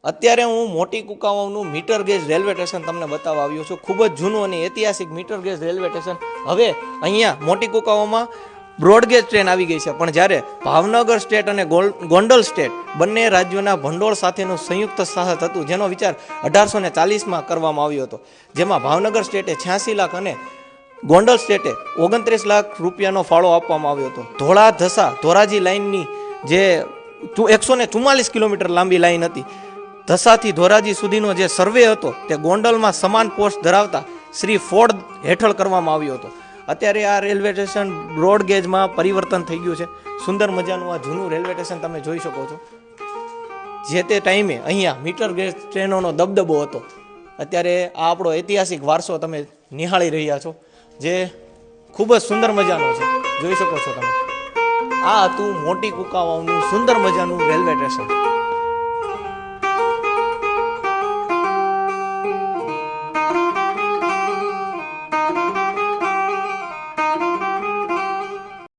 અત્યારે હું મોટી કુકાવાવનું મીટર ગેજ રેલવે સ્ટેશન તમને બતાવવા આવ્યો છું। ખૂબ જ જૂનું અને ઐતિહાસિક મીટર ગેજ રેલવે સ્ટેશન। હવે અહીંયા મોટી કુકાવાવમાં બ્રોડગેજ ટ્રેન આવી ગઈ છે, પણ જ્યારે ભાવનગર સ્ટેટ અને ગોંડલ સ્ટેટ બંને રાજ્યોના ભંડોળ સાથેનું સંયુક્ત શાસન હતું, જેનો વિચાર 1840માં કરવામાં આવ્યો હતો, જેમાં ભાવનગર સ્ટેટે 86 લાખ અને ગોંડલ સ્ટેટે 29 લાખ રૂપિયાનો ફાળો આપવામાં આવ્યો હતો। ધોળા ધસા ધોરાજી લાઇનની જે 144 કિલોમીટર લાંબી લાઇન હતી, ધસાથી ધોરાજી સુધીનો જે સર્વે હતો તે ગોંડલમાં સમાન પોસ્ટ ધરાવતા શ્રી ફોર્ડ હેઠળ કરવામાં આવ્યો હતો। અત્યારે આ રેલવે સ્ટેશન બ્રોડ ગેજમાં પરિવર્તન થઈ ગયું છે। સુંદર મજાનું આ જૂનું રેલવે સ્ટેશન તમે જોઈ શકો છો। જે તે ટાઈમે અહીંયા મીટર ગેજ ટ્રેનોનો દબદબો હતો। અત્યારે આ આપણો ઐતિહાસિક વારસો તમે નિહાળી રહ્યા છો, જે ખૂબ જ સુંદર મજાનો છે, જોઈ શકો છો તમે। આ હતું મોટી કુકાવાવનું સુંદર મજાનું રેલવે સ્ટેશન।